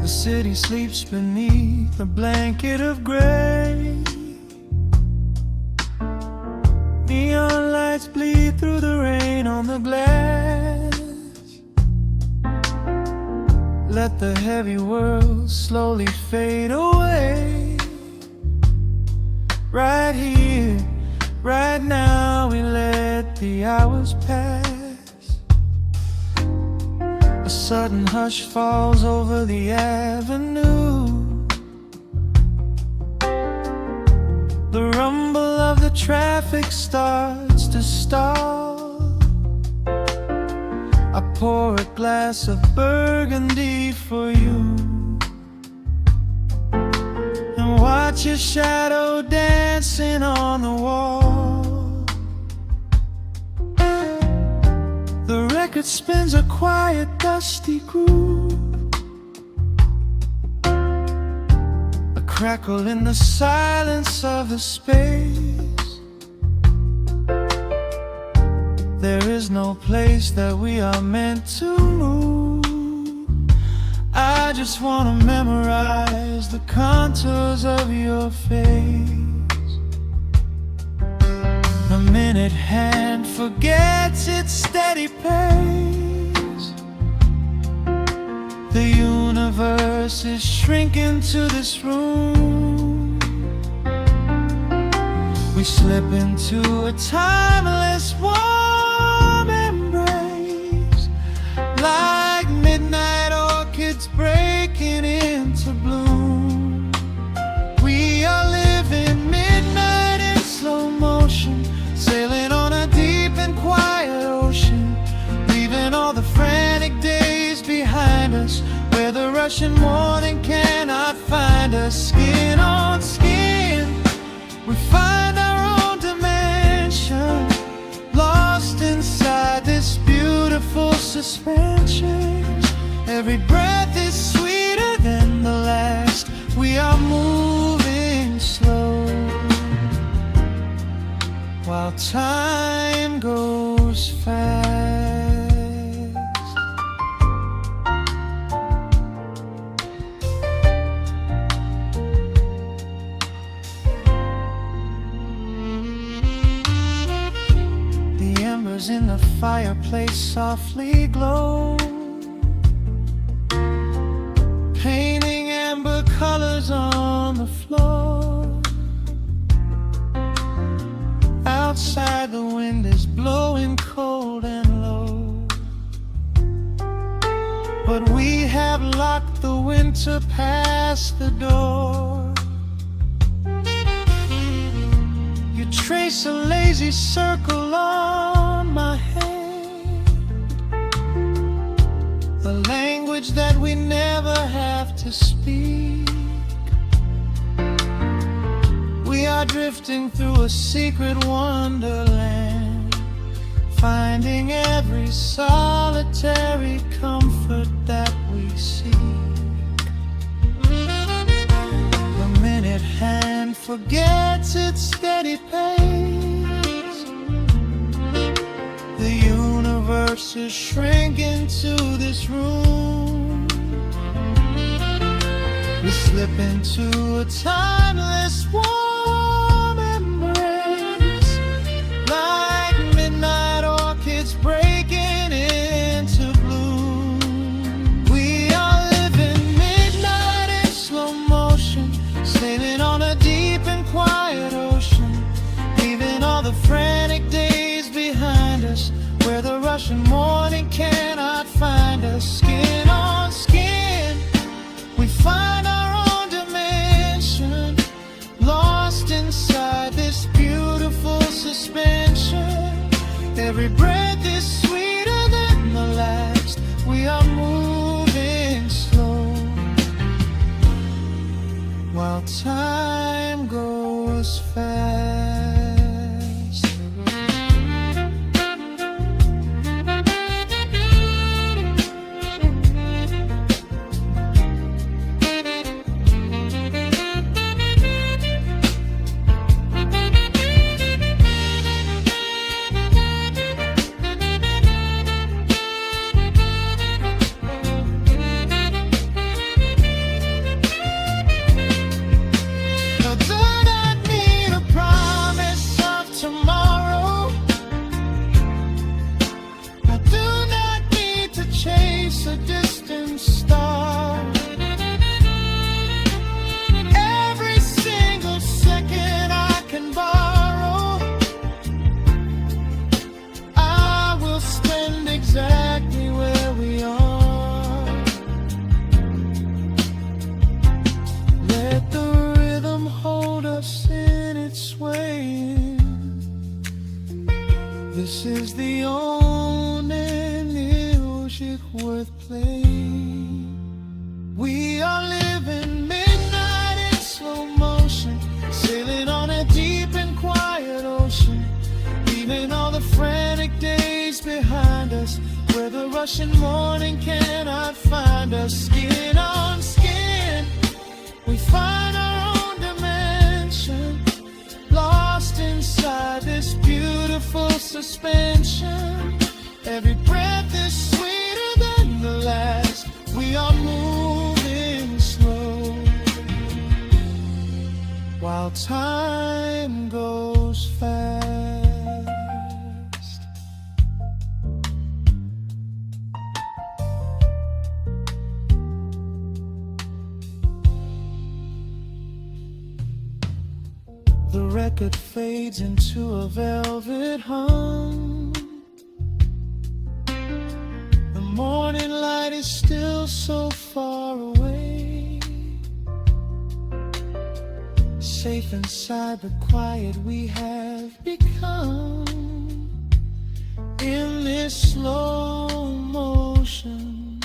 The city sleeps beneath a blanket of gray. Neon lights bleed through the rain on the glass. Let the heavy world slowly fade away. Right here, right now, we let the hours pass. A sudden hush falls over the avenue. The rumble of the traffic starts to stall. I pour a glass of burgundy for you and watch your shadow dancing on the wall. The record spins a quiet, dusty groove, a crackle in the silence of the space. There is no place that we are meant to move. I just wanna memorize the contours of your face. The minute hand forgets its steady pace. The universe is shrinking to this room. We slip into a timeless warm embrace, like midnight orchids breaking into bloom. We are living midnight in slow motion, sailing on a deep and quiet ocean, leaving all the frantic days behind us, where the rushing morning cannot find us. Skin on skin, we find our own dimension, lost inside this beautiful suspension. Every breath is sweeter than the last. We are moving slow, while time goes fast. The embers in the fireplace softly glow, painting amber colors on the floor. Outside the wind is blowing cold and low, but we have locked the winter past the door. You trace a lazy circle on my hand, a language that we never have to speak. We are drifting through a secret wonderland, finding every solitary comfort that we seek. The minute hand forgets its steady pace. The universe is shrinking to this room. We slip into a timeless warm embrace, like midnight orchids breaking into bloom. We are living midnight in slow motion, sailing on a deep and quiet ocean, leaving all the frantic days behind us, where the rushing morning cannot find us. Skin on skin, we find our own dimension, lost inside this beautiful suspension. Every breath is sweeter than the last. We are moving slow, while time goes fast. We are living midnight in slow motion, sailing on a deep and quiet ocean, leaving all the frantic days behind us, where the rushing morning cannot find us. Skin on skin, we find our own dimension, lost inside this beautiful suspension. Every breath is sweeter than the last. We are moving slow, while time goes fast. The record fades into a velvet hum. The morning light is still so far away, safe inside the quiet we have become. In this slow motion,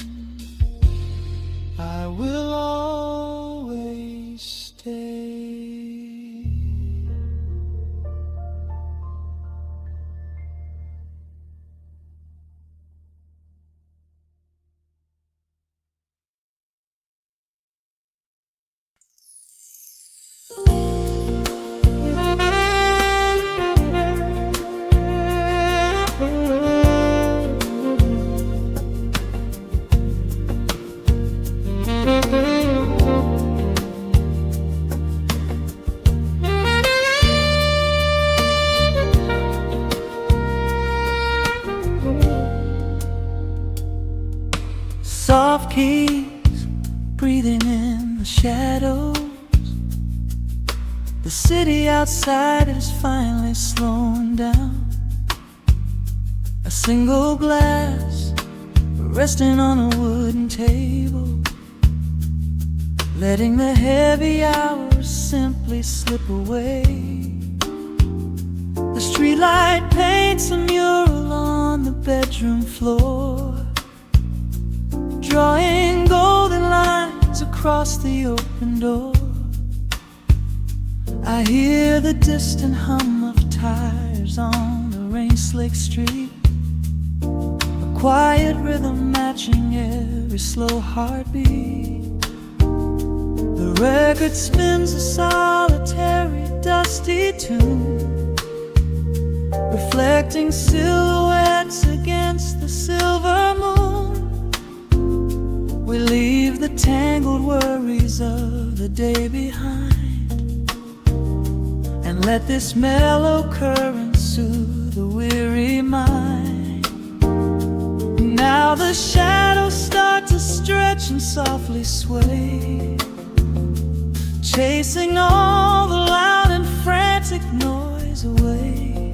I will always stay. Soft keys breathing in the shadows. The city outside is finally slowing down. A single glass resting on a wooden table, letting the heavy hours simply slip away. The streetlight paints a mural on the bedroom floor, drawing golden lines across the open door. I hear the distant hum of tires on the rain-slicked street, a quiet rhythm matching every slow heartbeat. The record spins a solitary, dusty tune, reflecting silhouettes against the silver moon. We leave the tangled worries of the day behind, and let this mellow current soothe the weary mind. Now the shadows start to stretch and softly sway, chasing all the loud and frantic noise away.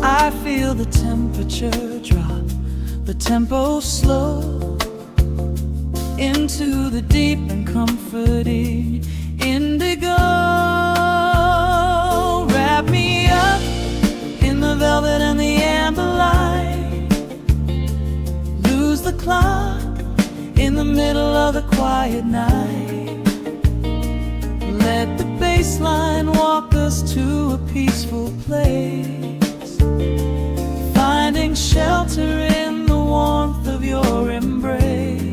I feel the temperature drop, the tempo slow, into the deep and comforting indigo. Wrap me up in the velvet and the amber light, lose the clock in the middle of the quiet night. Let the bass line walk us to a peaceful place, finding shelter in the warmth of your embrace.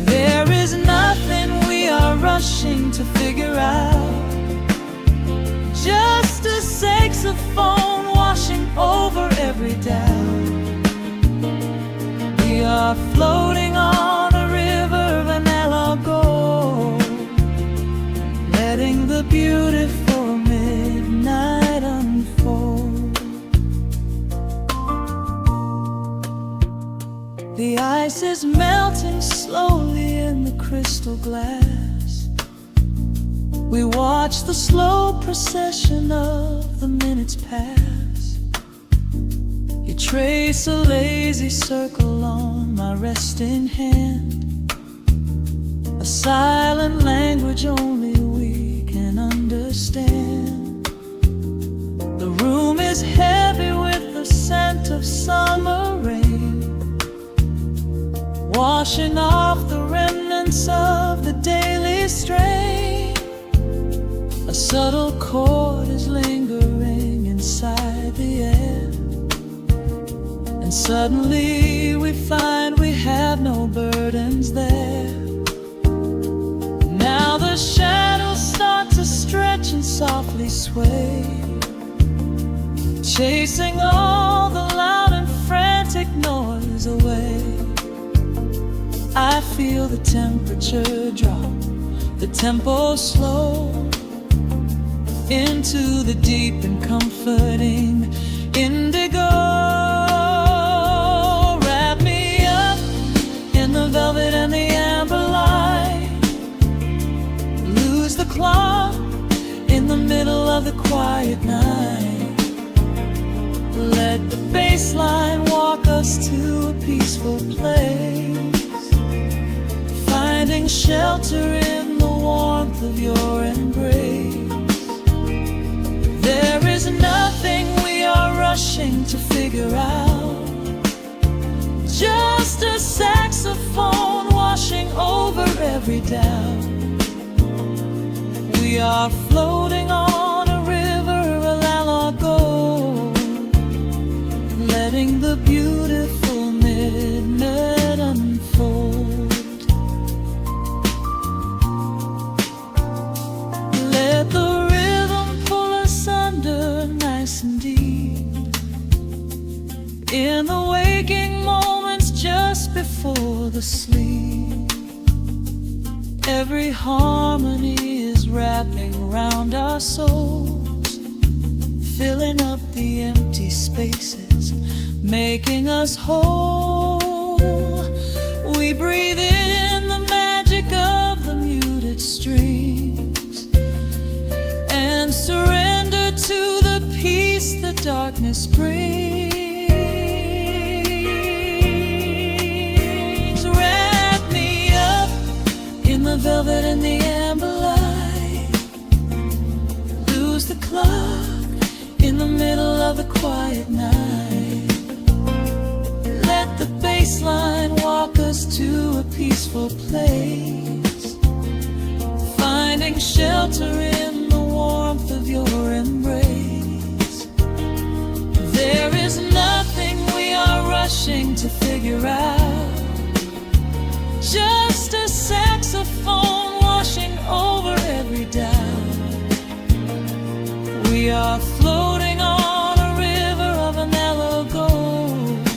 There is nothing we are rushing to figure out, just a saxophone washing over every doubt. We are floating on a river vanilla gold, letting the beautiful midnight unfold. The ice is melting slowly in the crystal glass. We watch the slow procession of the minutes pass. You trace a lazy circle on my resting hand, a silent language only we can understand. The room is heavy with the scent of summer rain, washing off the remnants of the daily strain. A subtle chord is lingering inside the air, and suddenly we find we have no burdens there. Now the shadows start to stretch and softly sway, chasing all the loud and frantic noise away. I feel the temperature drop, the tempo slow, into the deep and comforting indigo. Wrap me up in the velvet and the amber light. Lose the clock in the middle of the quiet night. Let the bass line walk us to a peaceful place, finding shelter in the warmth of your embrace. There is nothing we are rushing to figure out, just a saxophone washing over every doubt. We are floating on a river, a largo, letting the beautiful midnight unfold. Let the nice and deep in the waking moments just before the sleep. Every harmony is wrapping around our souls, filling up the empty spaces, making us whole. We breathe in the magic of the muted strings and surrender to the peace the darkness brings. Wrap me up in the velvet and the amber light. Lose the clock in the middle of the quiet night. Let the bass line walk us to a peaceful place, finding shelter in the warmth of your embrace. There is nothing we are rushing to figure out, just a saxophone washing over every doubt. We are floating on a river of an mellow gold,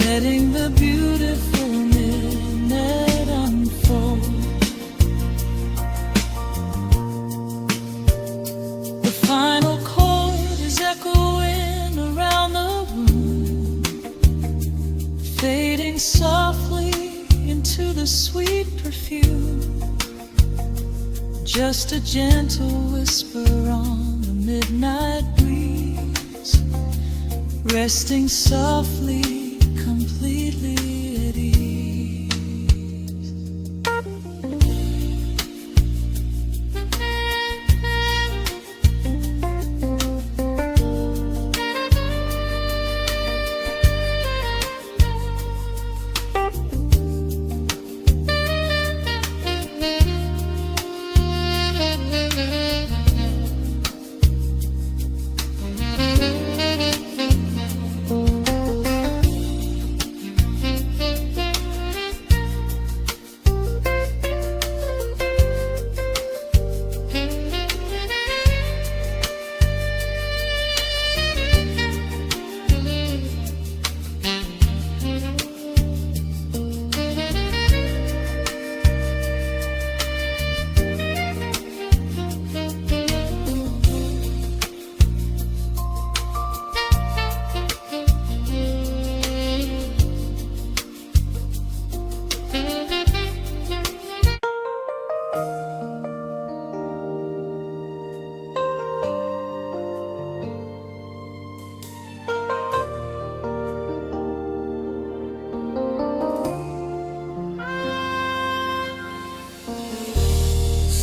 letting the beautiful midnight unfold. The final chord is echoing around the room, fading softly into the sweet perfume. Just a gentle whisper on the midnight breeze, resting softly, completely at ease.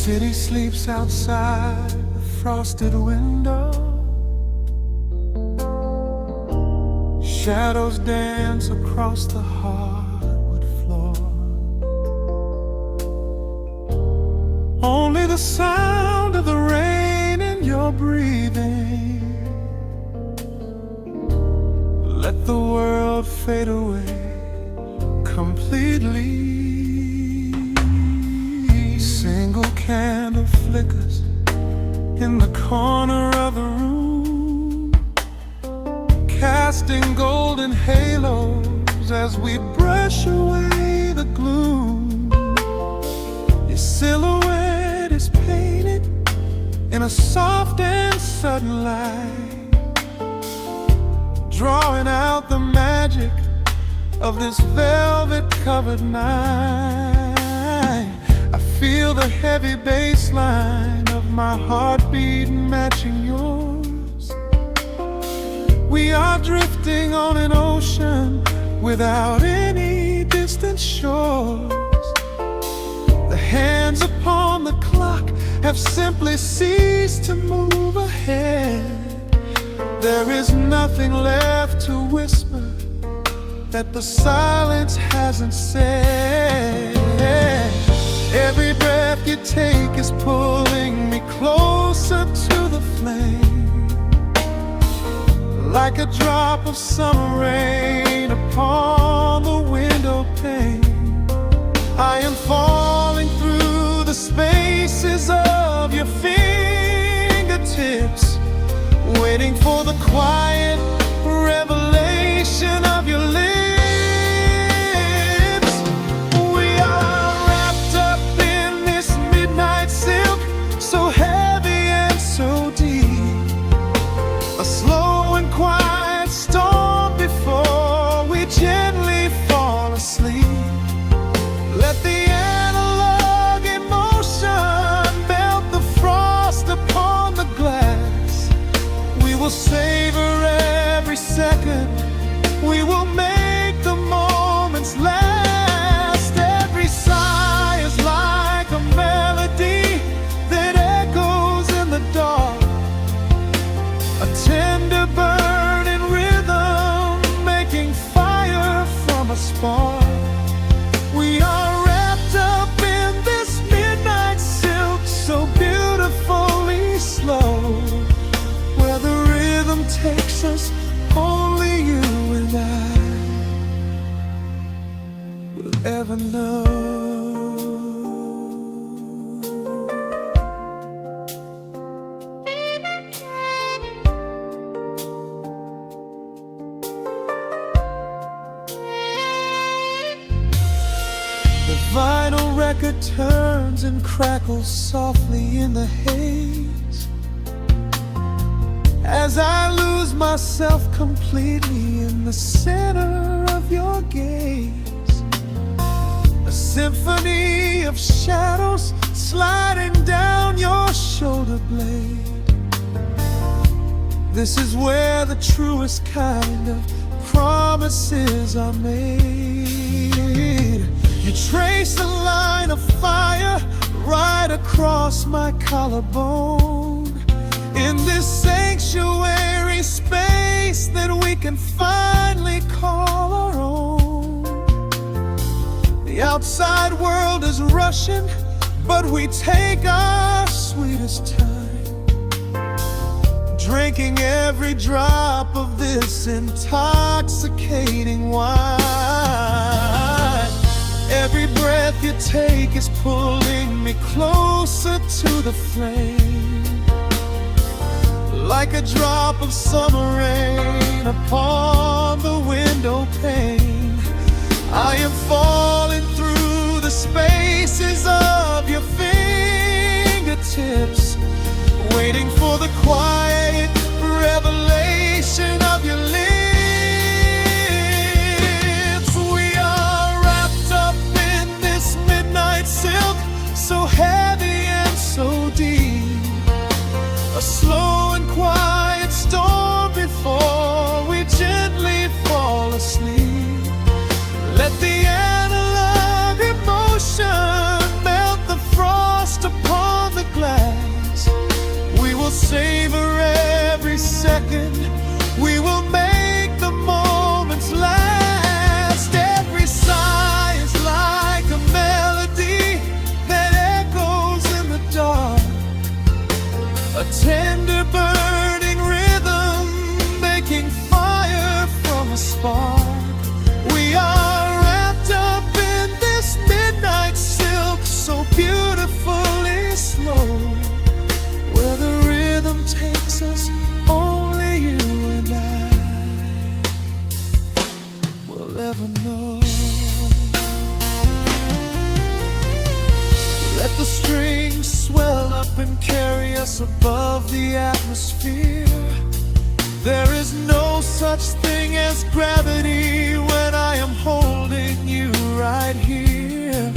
City sleeps outside the frosted window. Shadows dance across the heart the sound of the rain in your breathing. Let the world fade away completely. Single candle flickers in the corner of the room, casting golden halos as we brush away the gloom. Your silhouette is painted in a soft and sudden light, drawing out the magic of this velvet-covered night. I feel the heavy bass line of my heartbeat matching yours. We are drifting on an ocean without any distant shores. The hands upon the clock have simply ceased to move ahead. There is nothing left to whisper that the silence hasn't said. Every breath you take is pulling me closer to the flame, like a drop of summer rain upon the window pane. I am falling through the spaces of your fingertips, waiting for the quiet revelation of your lips. We are wrapped up in this midnight silk, so heavy and so deep. A slow and quiet storm before we gently fall asleep. Let the analog emotion melt the frost upon the glass. We will savor every second, we will make the moments last. Every sigh is like a melody that echoes in the dark, a tender burning rhythm making fire from a spark. We are wrapped up in this midnight silk, so beautifully slow, where the rhythm takes us, only you and I will ever know. The vinyl record turns and crackles softly in the haze, as I lose myself completely in the center of your gaze. A symphony of shadows sliding down your shoulder blade. This is where the truest kind of promises are made. You trace a line of fire right across my collarbone, in this sanctuary space that we can finally call our own. The outside world is rushing, but we take our sweetest time, drinking every drop of this intoxicating wine. Every breath you take is pulling me closer to the flame, like a drop of summer rain upon the window pane. I am falling through the spaces of your fingertips, waiting for the quiet revelation of your lips. We are wrapped up in this midnight silk, so heavy and so deep. A slow and quiet storm before we gently fall asleep. Let the analog caress above the atmosphere. There is no such thing as gravity when I am holding you right here.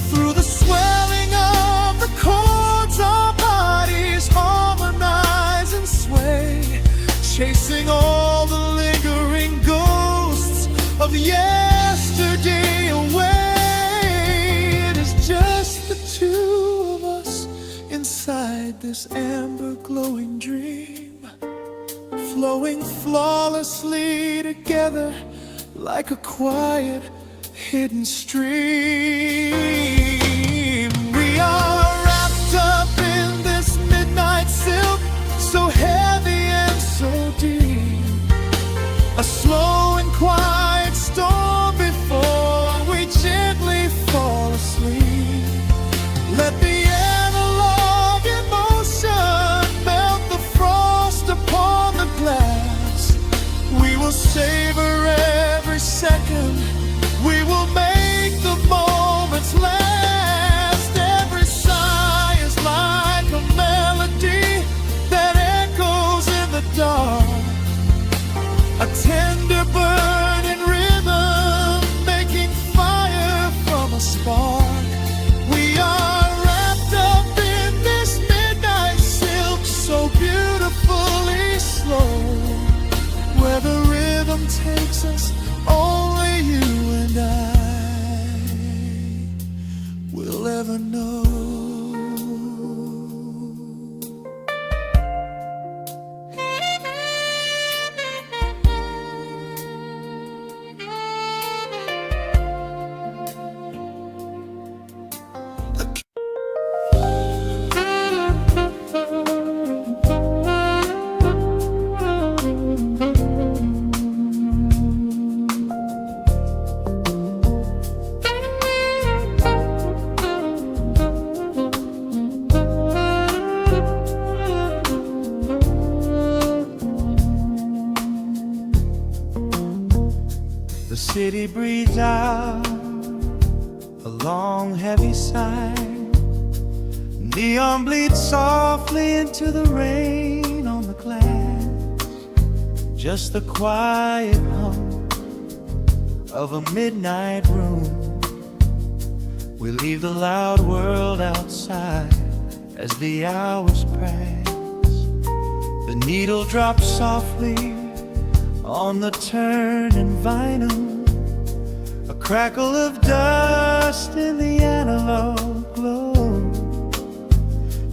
Through the swelling of the chords, our bodies harmonize and sway, chasing all the lingering ghosts of yesterday away. It is just the two of us inside this amber glowing dream, flowing flawlessly together like a quiet hidden stream. We are wrapped up in this midnight silk, so heavy and so deep, a slow and quiet storm before we gently fall asleep. Let the analog emotion melt the frost upon the glass. We will savor every second, we will make the moments last. Every sigh is like a melody that echoes in the dark, a tender burning rhythm making fire from a spark. We are wrapped up in this midnight silk, so beautifully slow, where the rhythm takes us, only you and I will ever know. The city breathes out a long heavy sigh. Neon bleeds softly into the rain on the glass. Just the quiet hum of a midnight room. We leave the loud world outside as the hours pass. The needle drops softly on the turning vinyl, a crackle of dust in the analog glow.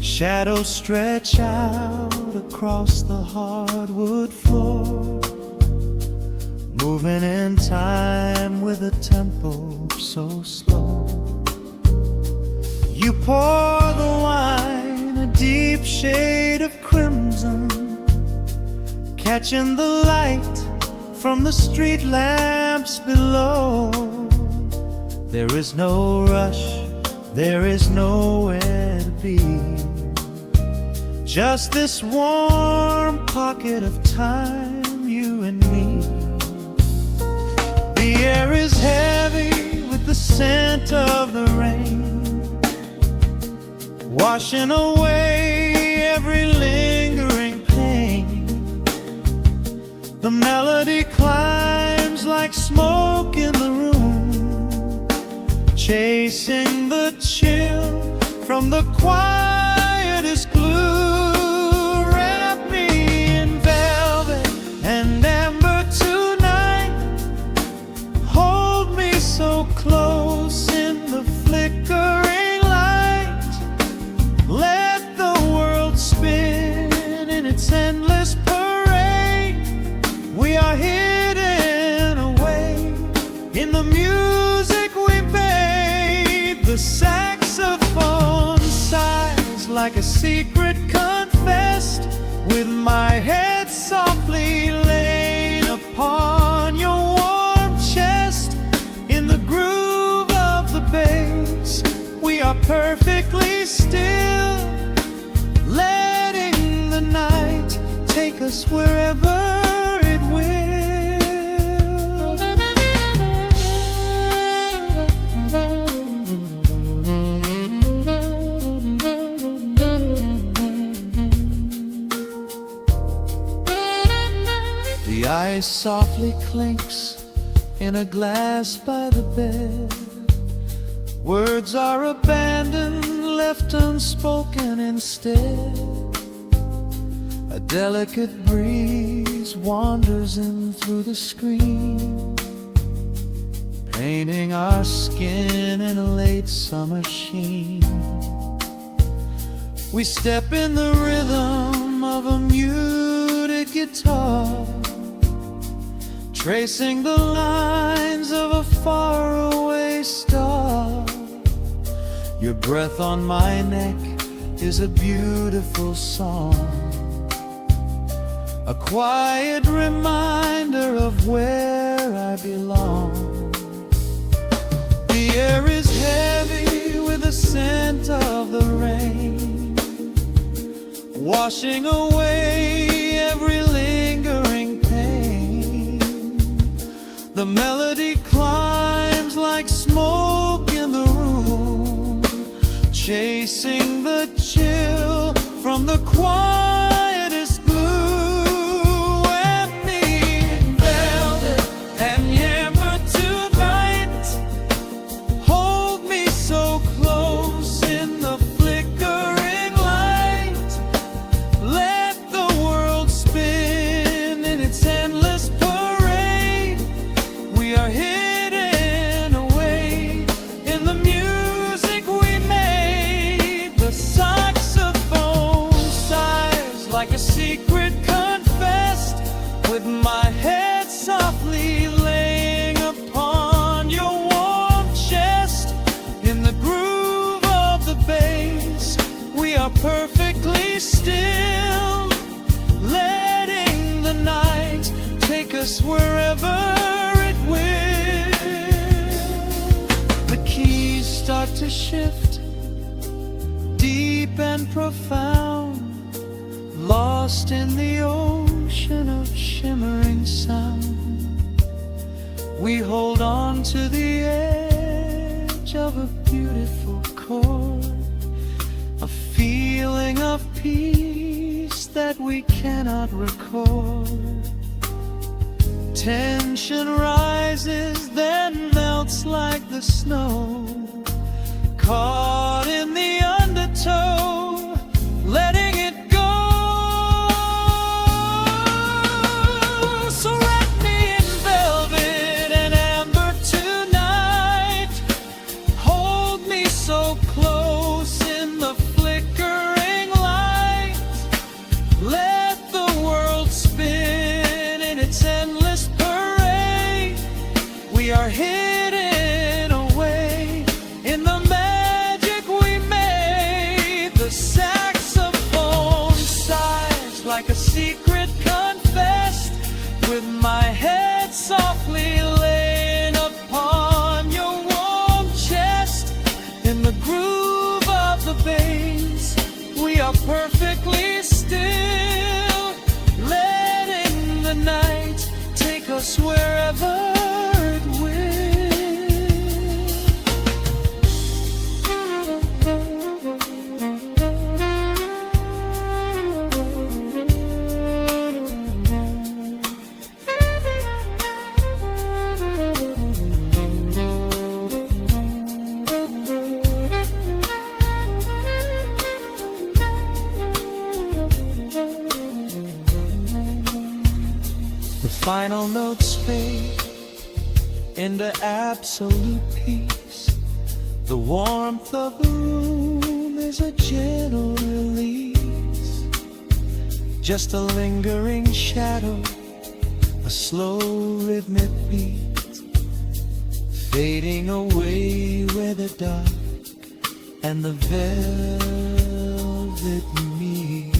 Shadows stretch out across the hardwood floor, moving in time with a tempo so slow. You pour the wine, a deep shade of crimson, catching the light from the street lamps below. There is no rush, there is nowhere to be, just this warm pocket of time, you and me. The air is heavy with the scent of the rain, washing away every lingering pain. The melody climbs like smoke in the room, chasing the chill from the quietest glue. Wrap me in velvet and amber tonight, hold me so close in the flickering light. Let the world spin in its endless parade. We are hidden away in the music we made. The saxophone sighs like a secret confessed, with my head softly laid upon your warm chest. In the groove of the bass, we are perfectly still, letting the night take us wherever it will. Ice softly clinks in a glass by the bed. Words are abandoned, left unspoken instead. A delicate breeze wanders in through the screen, painting our skin in a late summer sheen. We step in the rhythm of a muted guitar, tracing the lines of a faraway star. Your breath on my neck is a beautiful song, a quiet reminder of where I belong. The air is heavy with the scent of the rain, washing away every lingering pain. The melody climbs like smoke in the room, chasing the chill from the quietest blue. And me in velvet and amber tonight, hold me so close in the flickering light. Let the world spin in its endless parade. We are hidden away in the music we made. The saxophone sighs like a secret confessed, with my head softly laying upon your warm chest. In the groove of the bass, we are perfectly still, letting the night take us wherever it will. The keys start to shift, deep and profound, lost in the ocean of shimmering sound. We hold on to the edge of a beautiful chord, a feeling of peace that we cannot record. Tension rises, then melts like the snow, caught in the undertow, letting it go. So wrap me in velvet and amber tonight, hold me so close in the flickering light. Let the world spin in its endless parade. We are hidden away in the magic we made. The saxophone sighs like a secret confessed, with my head softly laying upon your warm chest. In the groove of the bass, we are perfectly still, letting the night take us wherever it will. The final notes fade into absolute peace. The warmth of the room is a gentle release, just a lingering shadow, a slow rhythmic beat, fading away where the dark and the velvet meet.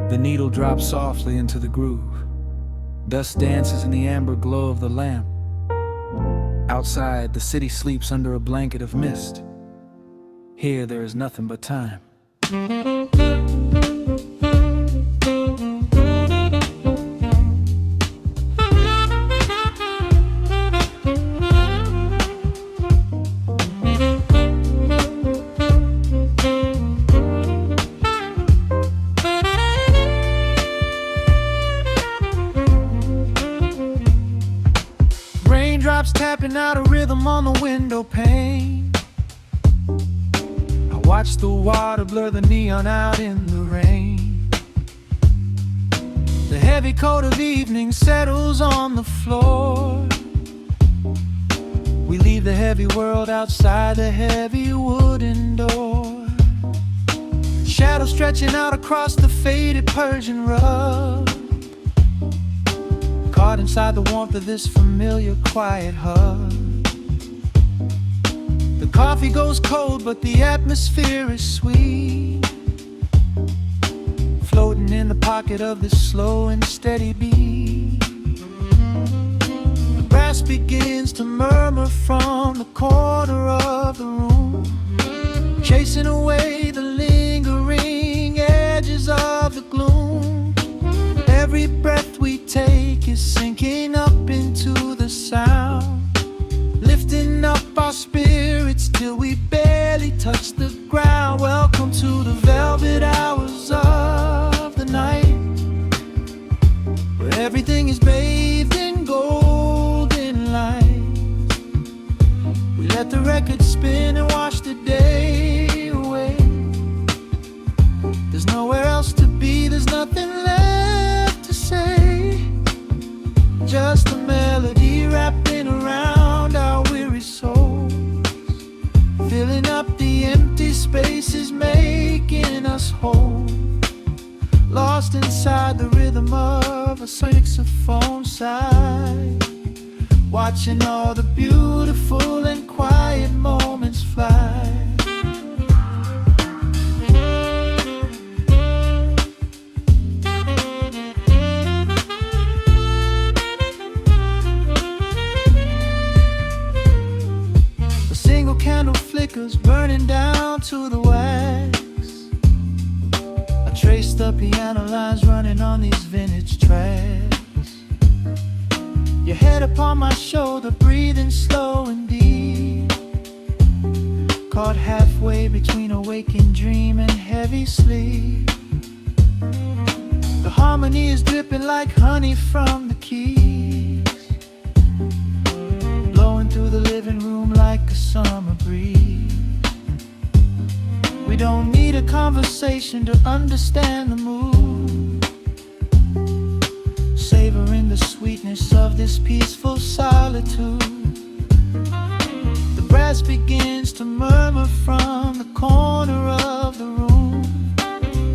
The needle drops softly into the groove. Dust dances in the amber glow of the lamp, Outside, the city sleeps under a blanket of mist. Here, there is nothing but time. Raindrops tapping out a rhythm on the window pane. I watch the water blur the neon out in the rain. The heavy coat of evening settles on the floor. We leave the heavy world outside the heavy wooden door. Shadows stretching out across the faded Persian rug, caught inside the warmth of this familiar quiet hug. The coffee goes cold, but the atmosphere is sweet, floating in the pocket of this slow and steady beat. The brass begins to murmur from the corner of the room, chasing away the lingering edges of the gloom. Every breath we take is sinking up into the sound, lifting up our spirits till we barely touch the ground. Welcome to the velvet hours of the night, where everything is bathed in golden light. We let the record spin and wash the day away. There's nowhere else to be, there's nothing left to say. Just a melody wrapping around our weary souls, filling up the empty spaces, making us whole. Lost inside the rhythm of a saxophone sigh, watching all the beautiful and quiet moments fly. Candle flickers burning down to the wax. I trace the piano lines running on these vintage tracks. Your head upon my shoulder, breathing slow and deep, caught halfway between a waking dream and heavy sleep. The harmony is dripping like honey from the keys, blowing through the living room like a summer breeze. We don't need a conversation to understand the mood, savoring the sweetness of this peaceful solitude. The brass begins to murmur from the corner of the room,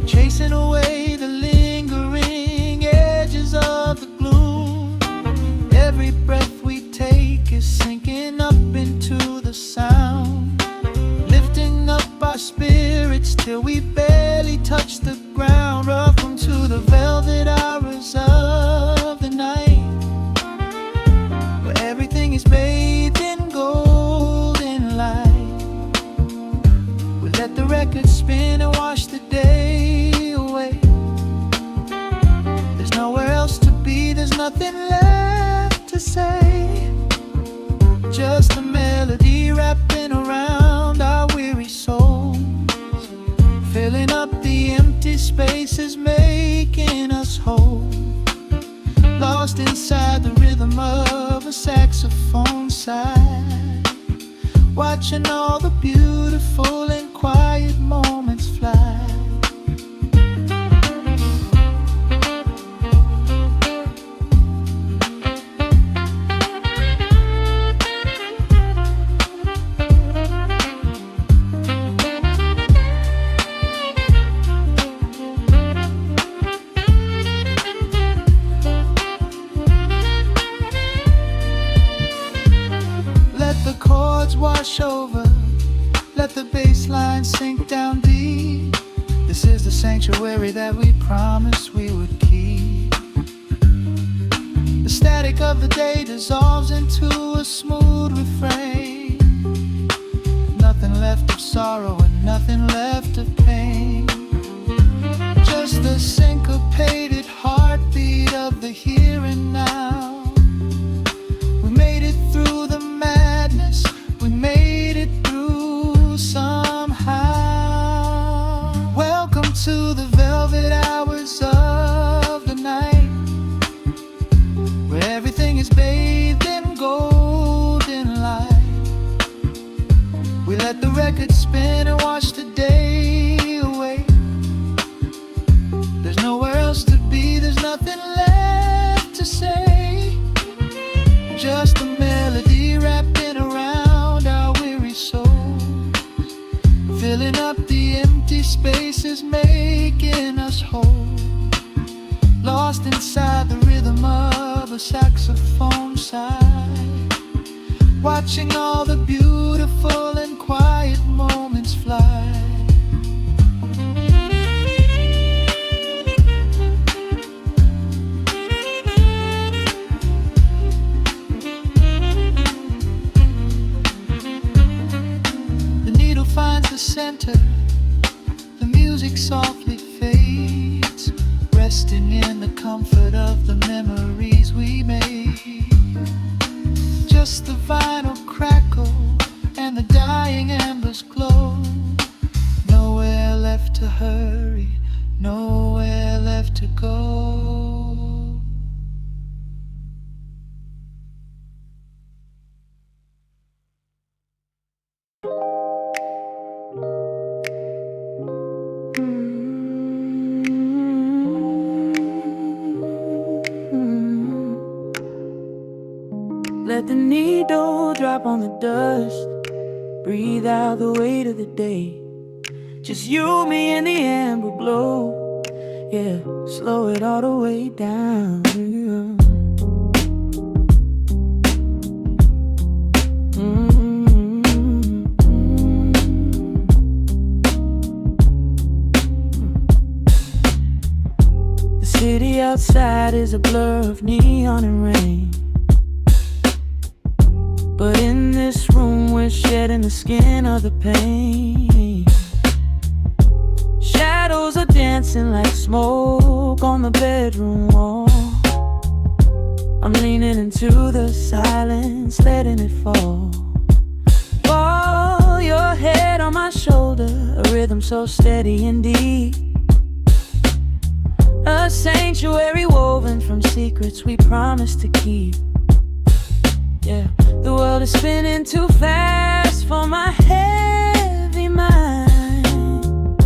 chasing away the lingering edges of the gloom. Every breath we take is sinking up into the sound, lifting up our spirits till we barely touch the ground. Welcome to the velvet hours of the night, where everything is bathed in golden light. We let the record spin and wash the day away. There's nowhere else to be, there's nothing left to say. Just a melody wrapping around our weary souls, filling up the empty spaces, making us whole. Lost inside the rhythm of a saxophone sigh, watching all the beautiful and quiet moments fly. Wash over, let the bass line sink down deep. This is the sanctuary that we promised we would keep. The static of the day dissolves into a smooth refrain. Nothing left of sorrow and nothing left of pain. Just the syncopated heartbeat of the here and now. We made it through the madness, we made it through somehow. Welcome to the velvet hours of the night, where everything is bathed in golden light. We let the record spin and watch the day away. There's nowhere else to be, there's nothing left to say. Just a melody wrapping around our weary souls, filling up the empty spaces, making us whole. Lost inside the rhythm of a saxophone sigh, watching all the beautiful and quiet moments fly. The needle finds the center, the music softly fades, resting in the comfort of the memories we made. Just the vinyl crackle and the dying embers glow. Nowhere left to hurry, nowhere left to go. Let the needle drop on the dust, breathe out the weight of the day. Just you, me, and the amber glow. Yeah, slow it all the way down. The city outside is a blur of neon and rain, but in this room we're shedding the skin of the pain. Shadows are dancing like smoke on the bedroom wall. I'm leaning into the silence, letting it fall. Fall, your head on my shoulder, a rhythm so steady and deep. A sanctuary woven from secrets we promised to keep. Yeah, the world is spinning too fast for my heavy mind,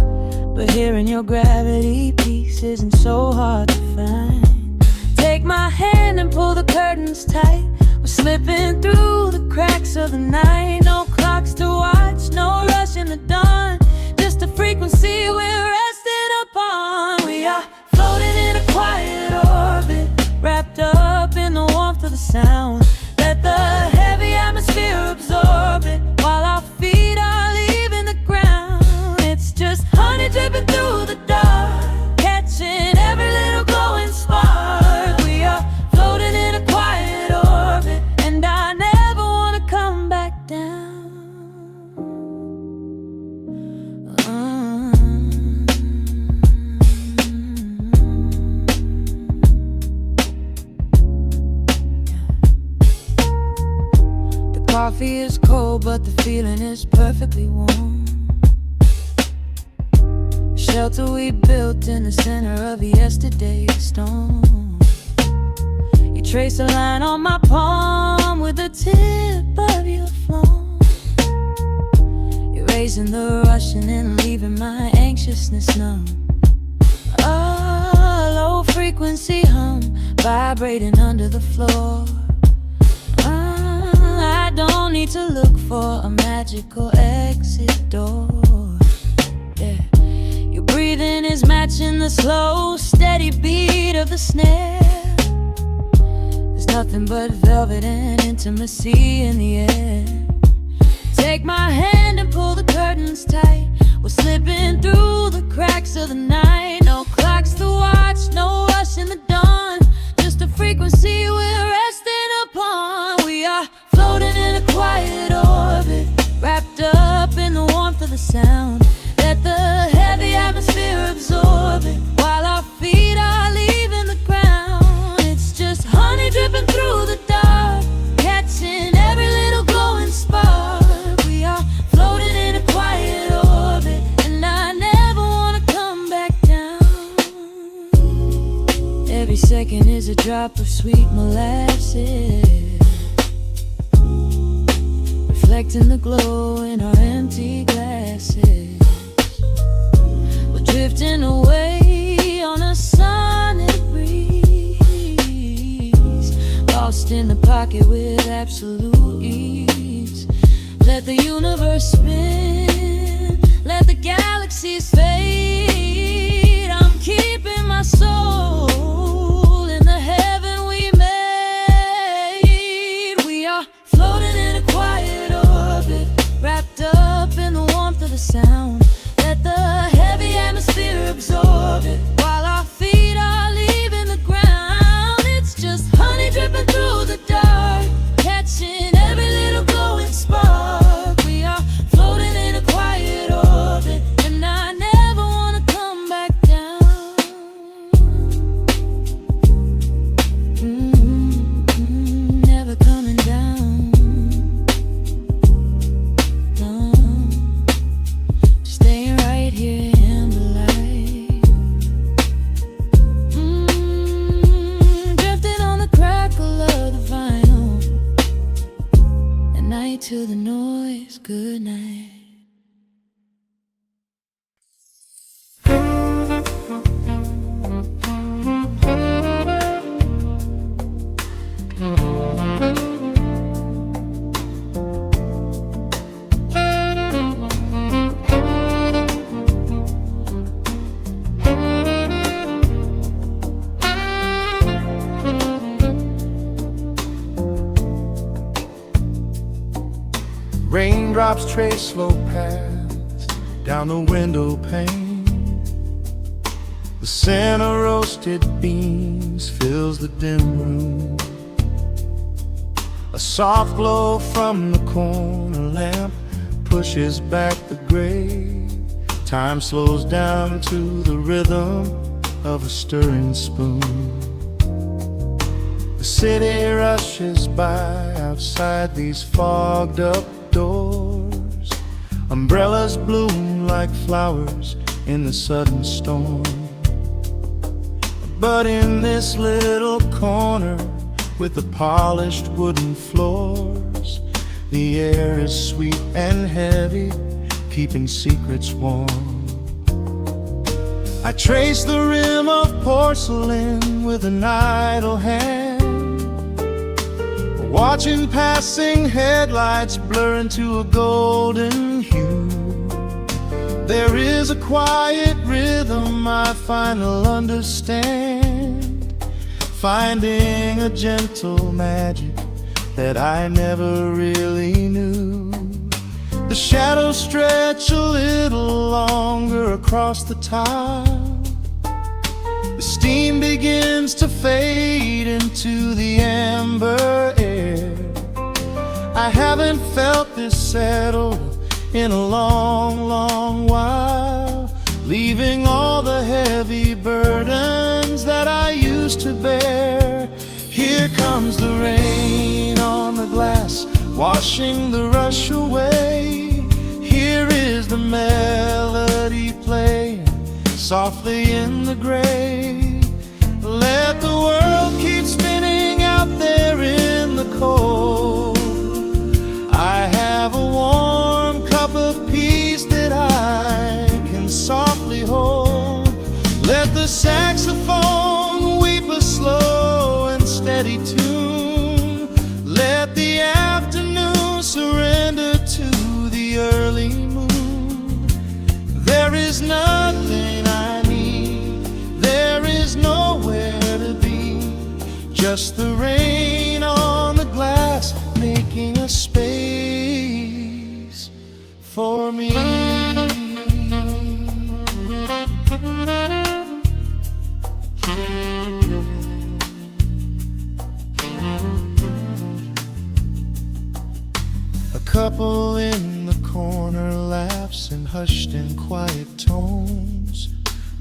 but hearing your gravity piece isn't so hard to find. Take my hand and pull the curtains tight. We're slipping through the cracks of the night. No clocks to watch, no rush in the dawn, just a frequency we're resting upon. We are floating in a quiet orbit, wrapped up in the warmth of the sound. Let the heavy atmosphere absorb it, while our feet are leaving the ground. It's just honey dripping through the dark, catching every little glowing spark. We are floating in a quiet orbit, and I never want to come back down. Coffee is cold, but the feeling is perfectly warm. Shelter we built in the center of yesterday's storm. You trace a line on my palm with the tip of your phone, erasing the rushing and leaving my anxiousness numb. A low frequency hum vibrating under the floor. I don't need to look for a magical exit door. Yeah, your breathing is matching the slow, steady beat of the snare. There's nothing but velvet and intimacy in the air. Take my hand and pull the curtains tight. We're slipping through the cracks of the night. No clocks to watch, no rush in the dawn, just a frequency we're resting upon. We are floating in a quiet orbit, wrapped up in the warmth of the sound. Let the heavy atmosphere absorb it, while our feet are leaving the ground. It's just honey dripping through the dark, catching every little glowing spark. We are floating in a quiet orbit, and I never wanna come back down. Every second is a drop of sweet molasses, reflecting the glow in our empty glasses. We're drifting away on a sonic breeze, lost in the pocket with absolute ease. Let the universe spin, let the galaxies fade. I'm keeping my soul in the heaven we made. We are floating in a quiet orbit, wrapped up in the warmth of the sound. Let the heavy atmosphere absorb it, while our feet are leaving the ground. It's just honey dripping through the dark, catching every little glowing spark. We are floating in a quiet orbit, and I never wanna come back down. Never coming down. No, staying right here in the light. Drifting on the crackle of the vinyl. At night to the noise, good night. Raindrops trace slow paths down the window pane. The scent of roasted beans fills the dim room. A soft glow from the corner lamp pushes back the gray. Time slows down to the rhythm of a stirring spoon. The city rushes by outside these fogged up doors. Umbrellas bloom like flowers in the sudden storm. But in this little corner with the polished wooden floors, the air is sweet and heavy, keeping secrets warm. I trace the rim of porcelain with an idle hand, watching passing headlights blur into a golden hue. There is a quiet rhythm I finally understand, finding a gentle magic that I never really knew. The shadows stretch a little longer across the tile. The steam begins to fade into the amber air. I haven't felt this settled in a long, long while, leaving all the heavy burdens that I used to bear. Here comes the rain on the glass, washing the rush away. Here is the melody playing softly in the gray. Let the world keep spinning out there in the cold. I have a warm cup of peace that I can softly hold. Let the saxophone weep a slow and steady tune. Let the afternoon surrender to the early moon. There is nothing I need, there is nowhere to be, just the rain on the glass making a space for me.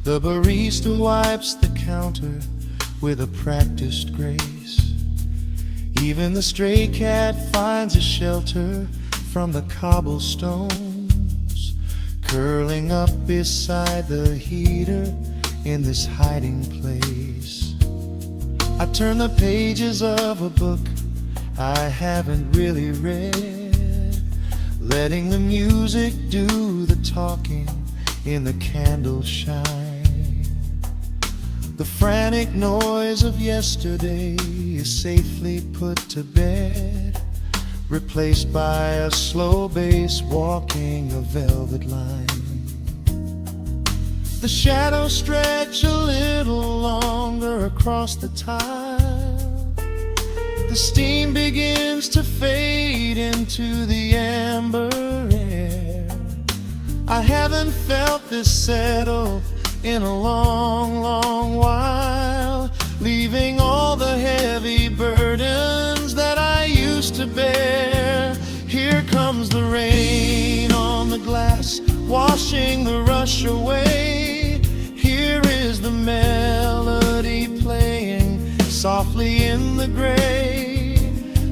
The barista wipes the counter with a practiced grace. Even the stray cat finds a shelter from the cobblestones, curling up beside the heater in this hiding place. I turn the pages of a book I haven't really read, letting the music do the talking in the candle shine. The frantic noise of yesterday is safely put to bed, replaced by a slow bass walking a velvet line. The shadows stretch a little longer across the tile. The steam begins to fade into the amber air. I haven't felt this settle in a long, long while, leaving all the heavy burdens that I used to bear. Here comes the rain on the glass, washing the rush away. Here is the melody playing softly in the gray.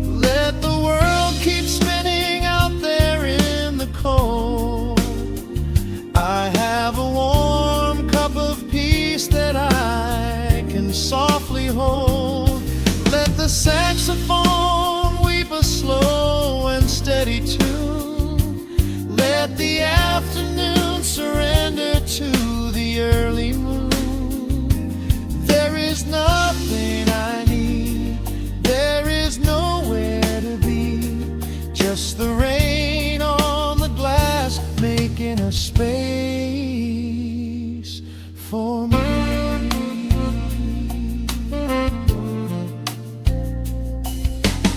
Let the world keep spinning out there in the cold. I have a warm cup of peace that I can softly hold. Let the saxophone weep a slow and steady tune. Let the afternoon surrender to the early moon. There is nothing I need, there is nowhere to be, just the rain on the glass making a space for me.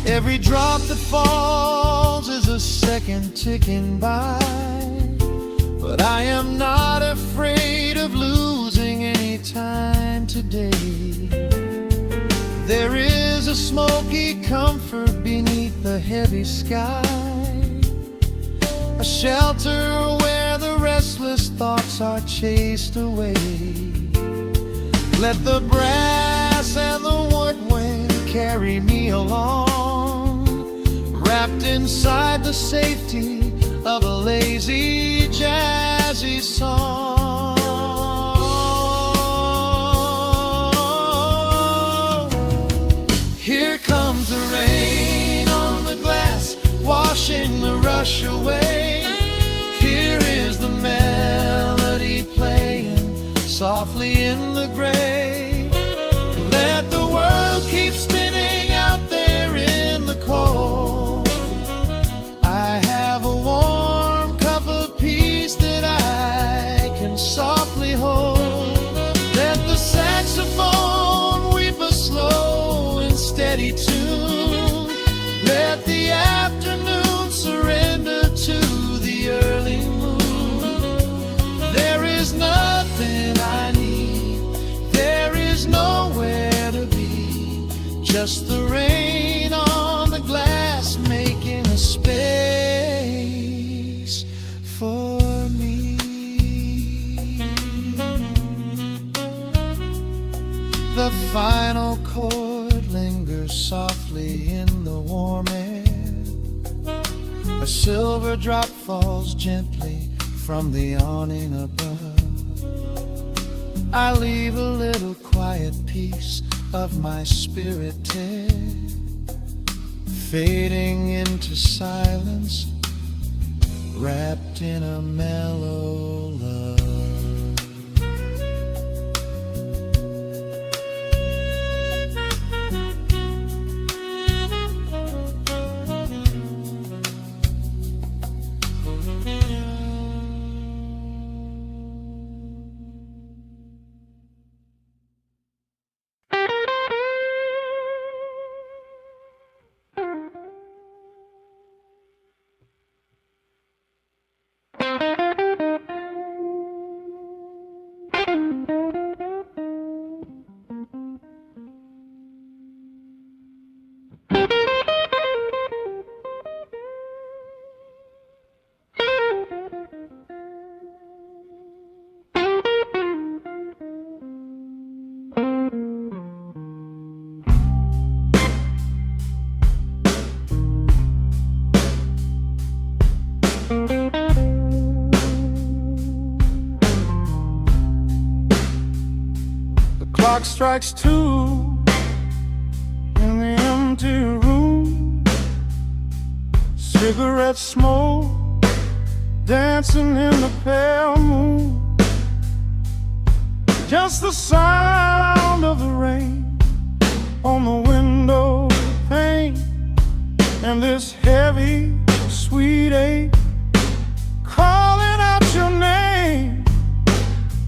Every drop that falls is a second ticking by, but I am not afraid of losing any time today. There is a smoky comfort beneath the heavy sky, a shelter where the restless thoughts are chased away. Let the brass and the woodwind carry me along, wrapped inside the safety of a lazy, jazzy song. Here comes the rain on the glass, washing the rush away. Here is the melody playing softly in the gray. Let the world keep spinning out there in the cold. I have a warm cup of peace that I can softly hold. Let the saxophone weep a slow and steady tune. Let the afternoon surrender to the early moon. There is nothing I need, there is nowhere to be, just the rain on the glass making a space for me. The final chord lingers softly in the warm air. A silver drop falls gently from the awning above. I leave a little quiet piece of my spirit there, fading into silence, wrapped in a mellow love. Clock strikes 2 in the empty room. Cigarette smoke dancing in the pale moon. Just the sound of the rain on the window pane, and this heavy, sweet ache calling out your name.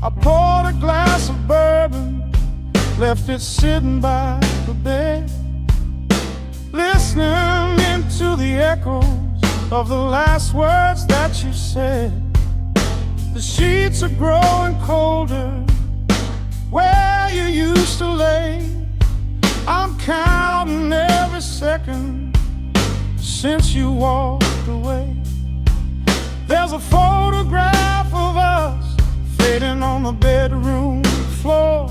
I poured a glass of bourbon, left it sitting by the bed, listening into the echoes of the last words that you said. The sheets are growing colder where you used to lay. I'm counting every second since you walked away. There's a photograph of us fading on the bedroom floor.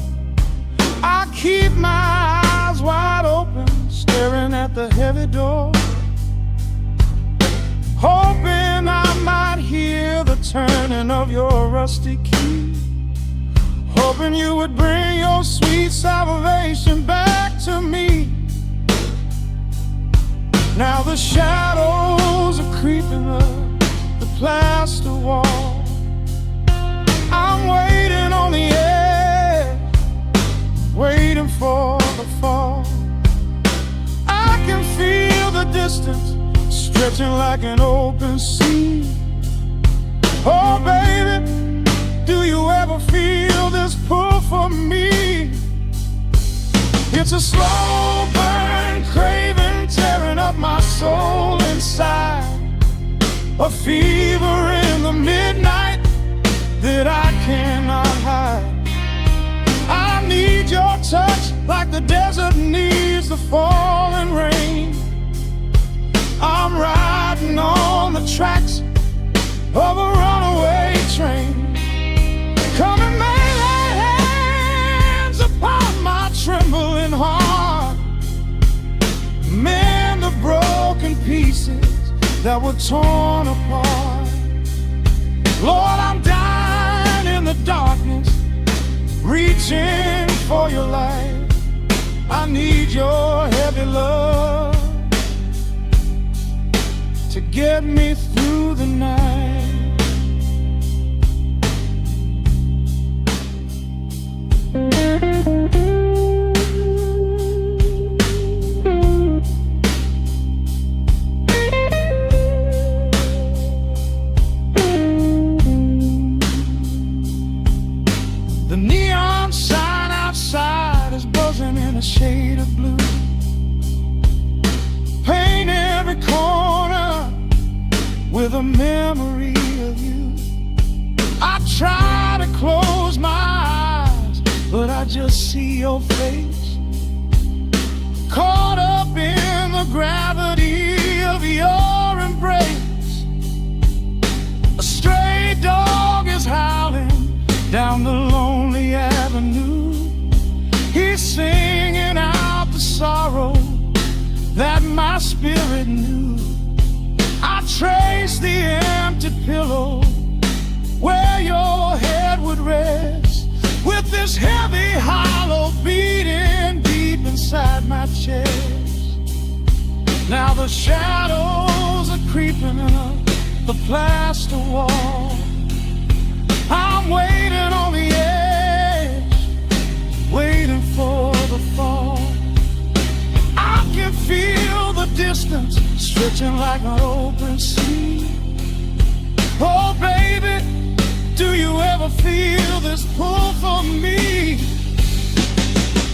I keep my eyes wide open, staring at the heavy door, hoping I might hear the turning of your rusty key, hoping you would bring your sweet salvation back to me. Now the shadows are creeping up the plaster wall. I'm waiting on the edge, waiting for the fall. I can feel the distance stretching like an open sea. Oh baby, do you ever feel this pull for me? It's a slow burn craving tearing up my soul inside, a fever in the midnight that I cannot hide. I need your touch like the desert needs the falling rain. I'm riding on the tracks of a runaway train. Come and lay hands upon my trembling heart, mend the broken pieces that were torn apart. Lord, I'm dying in the darkness, reaching for your light. I need your heavy love to get me through the night. The neon sign outside is buzzing in a shade of blue. Paint every corner with a memory of you. I try to close my eyes, but I just see your face, caught up in the gravity of your embrace. A stray dog is howling down the lonely avenue. He's singing out the sorrow that my spirit knew. I trace the empty pillow where your head would rest, with this heavy hollow beating deep inside my chest. Now the shadows are creeping up the plaster wall. I'm waiting on the edge, waiting for the fall. I can feel the distance stretching like an open sea. Oh baby, do you ever feel this pull for me?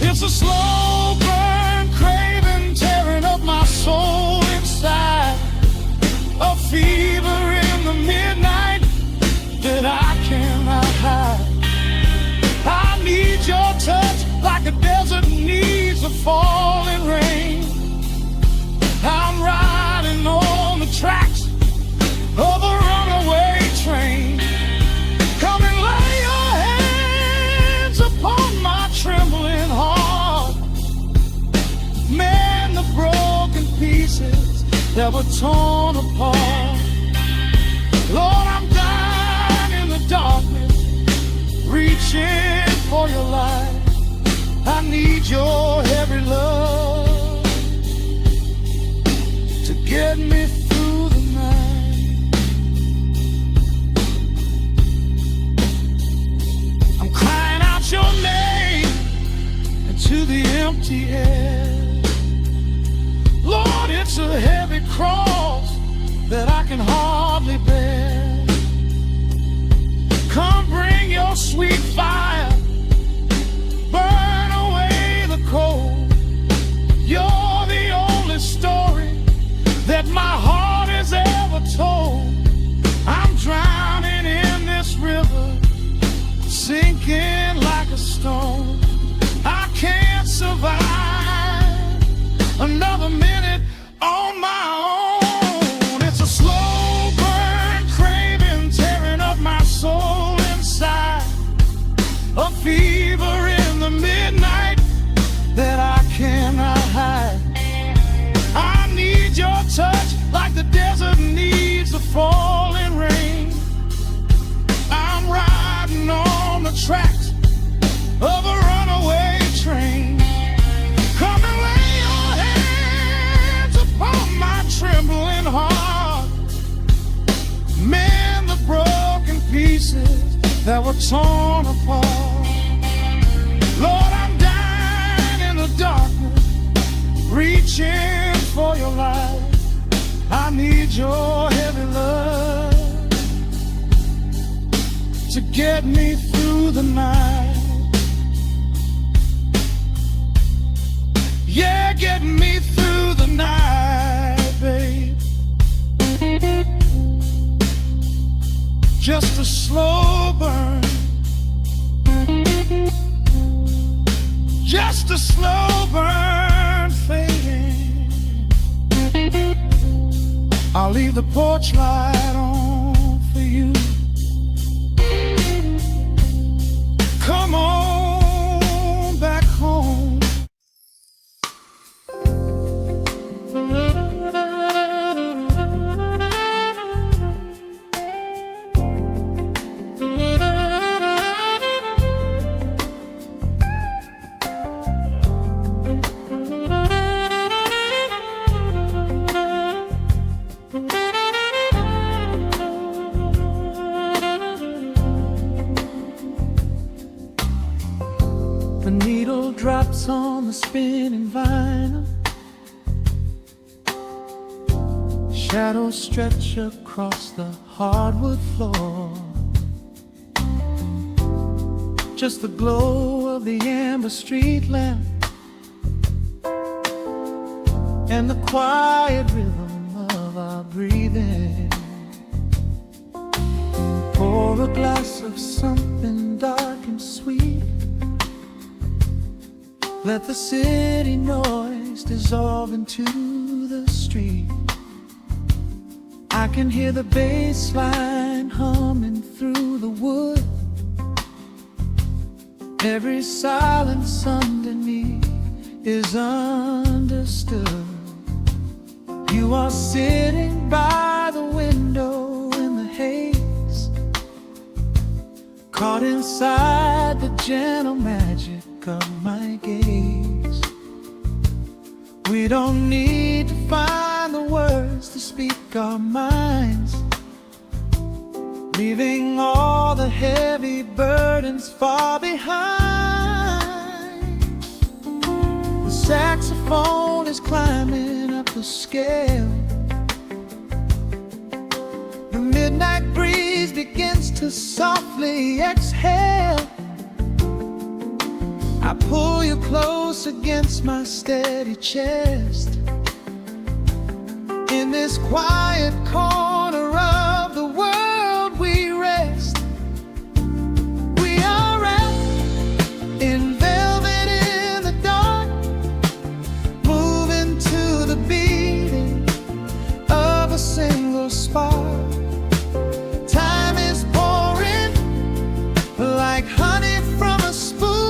It's a slow burn craving tearing up my soul inside, a fever in the midnight that I cannot hide. I need your touch like a desert needs a falling rain. I'm riding on the tracks of a runaway train. Come and lay your hands upon my trembling heart, mend the broken pieces that were torn apart. Lord, I'm dying in the darkness, reaching for your light. need your heavy love to get me through the night. I'm crying out your name into the empty air. Lord, it's a heavy cross that I can hardly bear. Come bring your sweet fire, burn away the cold. You're the only story that my heart has ever told. I'm drowning in this river, sinking like a stone. I can't survive another minute on my own. It's a slow burn, craving, tearing up my soul inside. A fever in the midnight that I cannot hide. I need your touch like the desert needs the falling rain. I'm riding on the tracks of a runaway train. Come and lay your hands upon my trembling heart. Mend the broken pieces that were torn apart. Lord, I'm dying in the darkness, reaching for your light. I need your heavy love to get me through the night. Yeah, get me through the night, babe. Just a slow burn, just a slow burn fading. I'll leave the porch light on for you. Come on back home. The needle drops on the spinning vinyl. Shadows stretch across the hardwood floor. Just the glow of the amber street lamp and the quiet rhythm of our breathing. Pour a glass of something dark and sweet. Let the city noise dissolve into the street. I can hear the bass line humming through the wood. Every silence underneath is understood. You are sitting by the window in the haze, caught inside the gentle magic of my gaze. We don't need to find the words to speak our minds, leaving all the heavy burdens far behind. The saxophone is climbing up the scale. The midnight breeze begins to softly exhale. I pull you close against my steady chest. In this quiet corner of the world we rest. We are wrapped in velvet in the dark, moving to the beating of a single spark. Time is pouring like honey from a spoon.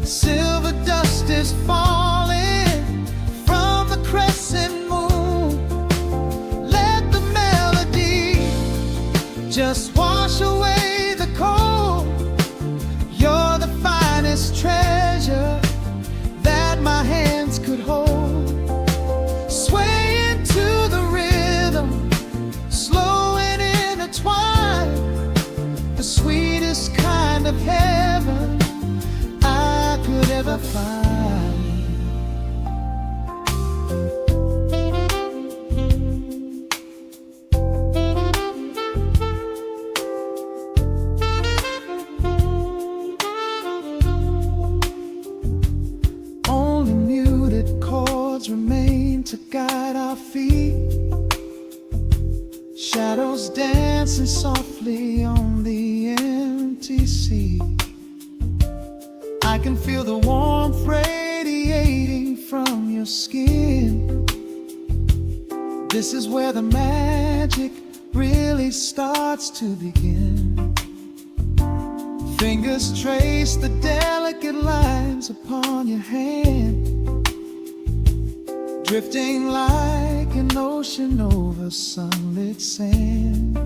Silver dust is falling from the crescent moon. Let the melody just wash away the cold. You're the finest treasure sweetest kind of heaven I could ever find. Only muted chords remain to guide our feet, shadows dancing softly on the empty sea. I can feel the warmth radiating from your skin. This is where the magic really starts to begin. Fingers trace the delicate lines upon your hand, drifting like an ocean over sunlit sand.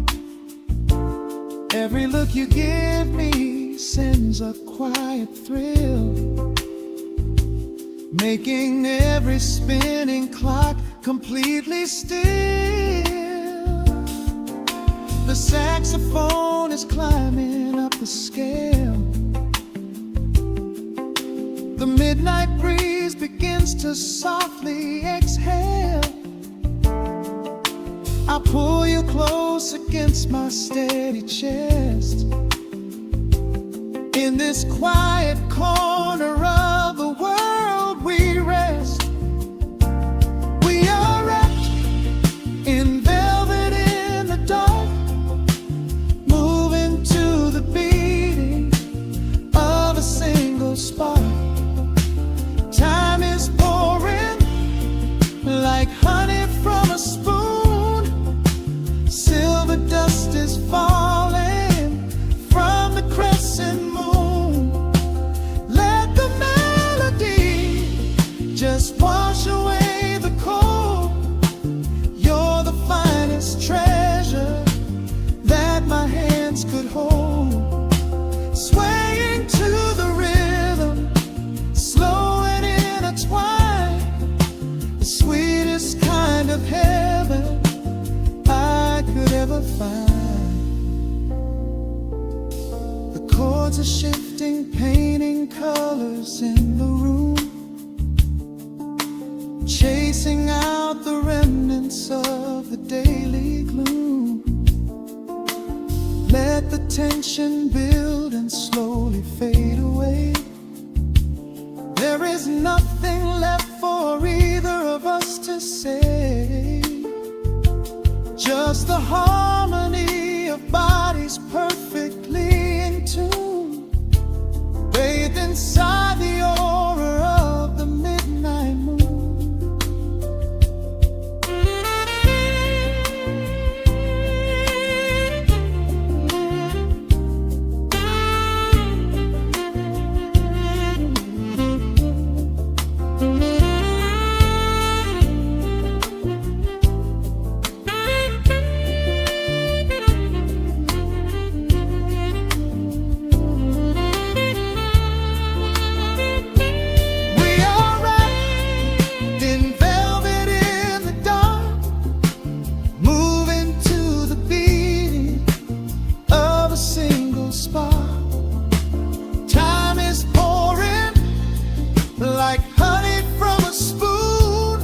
Every look you give me sends a quiet thrill, making every spinning clock completely still. The saxophone is climbing up the scale. The midnight breeze begins to softly exhale. I pull you close against my steady chest. In this quiet corner of the world we rest. We are wrapped in velvet in the dark, moving to the beating of a single spark. Time is pouring like honey from a spoon. Silver dust is falling from the crescent moon. Let the melody just wash away the cold. You're the finest treasure that my hands could hold. Swaying to the rhythm, slow and intertwined. The sweetest kind of heaven I could ever find. The chords are shifting, painting colors in the room, chasing out the remnants of the daily gloom. Let the tension build and slowly fade away. There is nothing left for either of us to say, just the harmony of bodies perfectly in tune, bathed inside the aura of the midnight moon. Like honey from a spoon,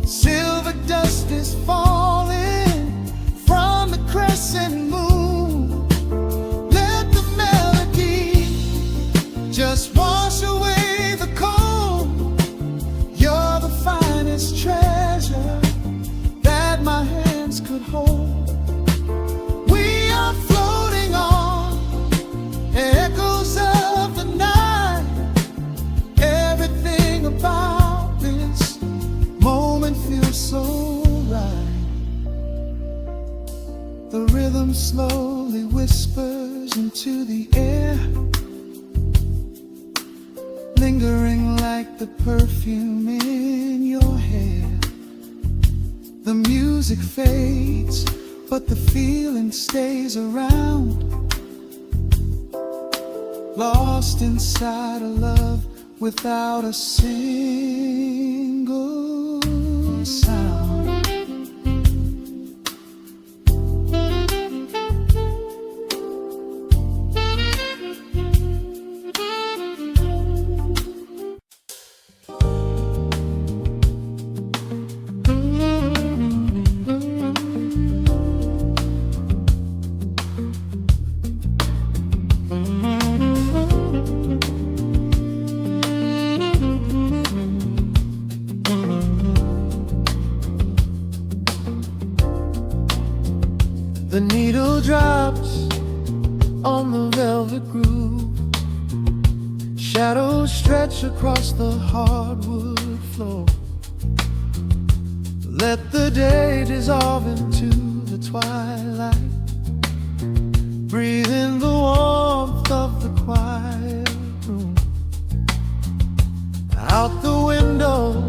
silver dust is falling from the crescent moon. Let the melody just wash away the cold. You're the finest treasure that my hands could hold. We are floating on echoes of the night. Everything about this moment feels so right. The rhythm slowly whispers into the air, lingering like the perfume in your hair. The music fades, but the feeling stays around, lost inside a love without a single sound. velvet groove. Shadows stretch across the hardwood floor. Let the day dissolve into the twilight. Breathe in the warmth of the quiet room. Out the window,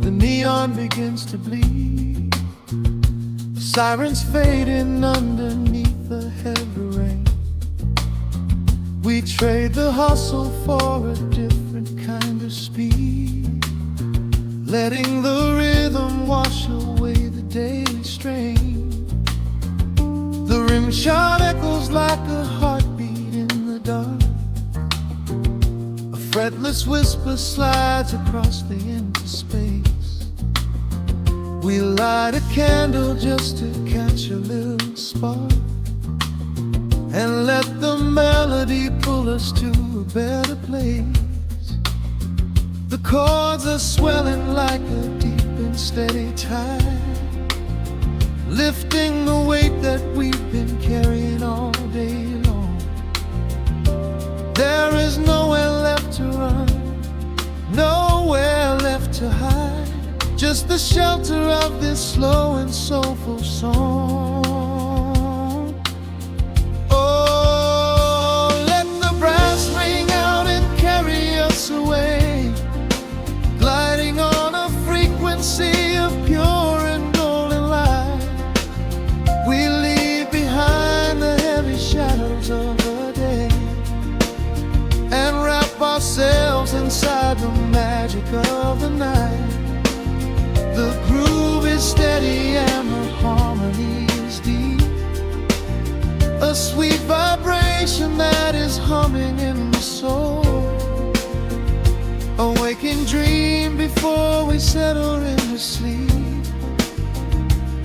the neon begins to bleed. Sirens fading underneath the heavy rain. We trade the hustle for a different kind of speed, letting the rhythm wash away the daily strain. The rim shot echoes like a heartbeat in the dark. A fretless whisper slides across the empty space. We light a candle just to catch a little spark, and let the melody pull us to a better place. The chords are swelling like a deep and steady tide, lifting the weight that we've been carrying all day long. There is nowhere left to run, nowhere left to hide, just the shelter of this slow and soulful song. Oh, let the brass ring out and carry us away, gliding on a frequency of pure and golden light. We leave behind the heavy shadows of the day and wrap ourselves inside the magic of the night. The groove is steady and the harmony is deep, a sweet vibration that is humming in the soul. A waking dream before we settle into sleep,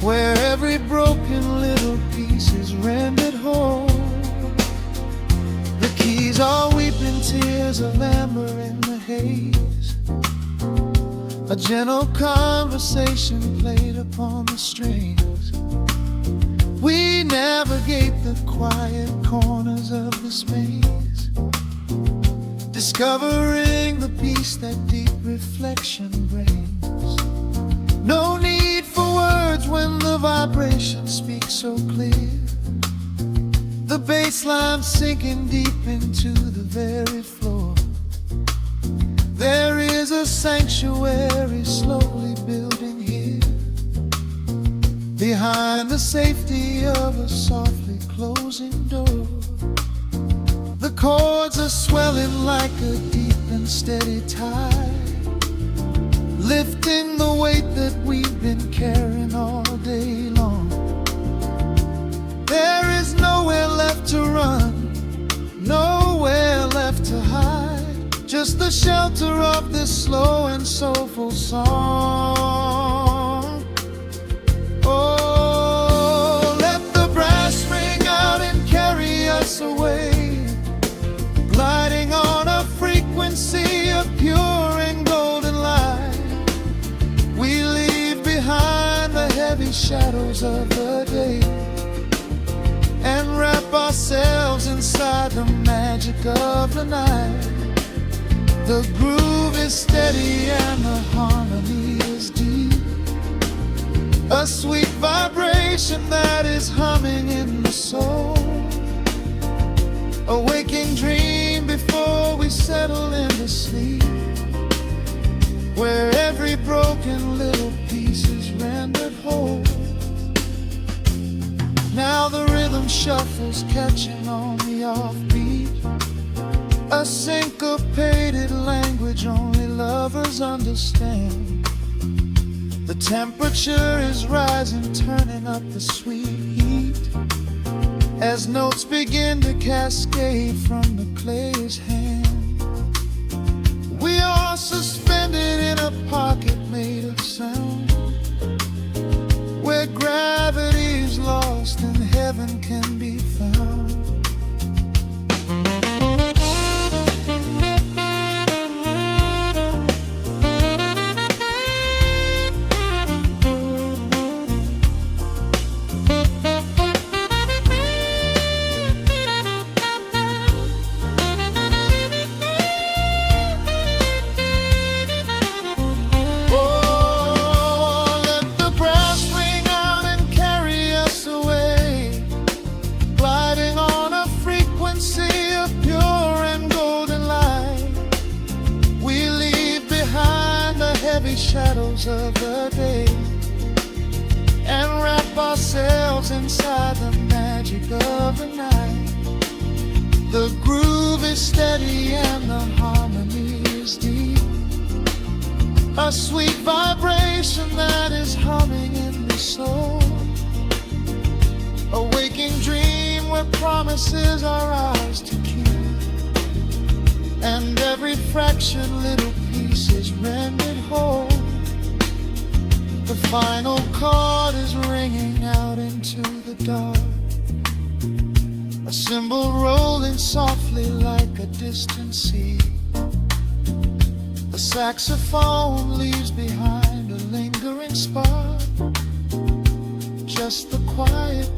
where every broken little piece is rendered whole. The keys are weeping tears of amber in the haze, a gentle conversation played upon the strings. We navigate the quiet corners of this maze, discovering the peace that deep reflection brings. No need for words when the vibration speaks so clear. The bass line sinking deep into the very floor. There is a sanctuary slowly building here, behind the safety of a softly closing door. The chords are swelling like a deep and steady tide, lifting the weight that we've been carrying all day long. There is nowhere left to run, nowhere left to hide, just the shelter of this slow and soulful song. Oh, let the brass ring out and carry us away, gliding on a frequency of pure and golden light. We leave behind the heavy shadows of the day and wrap ourselves inside the magic of the night. The groove is steady and the harmony is deep, a sweet vibration that is humming in the soul. A waking dream before we settle into sleep, where every broken little piece is rendered whole. Now the rhythm shuffles, catching on the offbeat, a syncopated language only lovers understand. The temperature is rising, turning up the sweet heat, as notes begin to cascade from the player's hand. We are suspended in a pocket made of sound, where gravity is lost and heaven can be found. close of the day and wrap ourselves inside the magic of the night. The groove is steady and the harmony is deep, a sweet vibration that is humming in the soul, a waking dream where promises are ours to keep, and every fractured little piece is rendered whole. The final chord is ringing out into the dark, a cymbal rolling softly like a distant sea. The saxophone leaves behind a lingering spark, just the quiet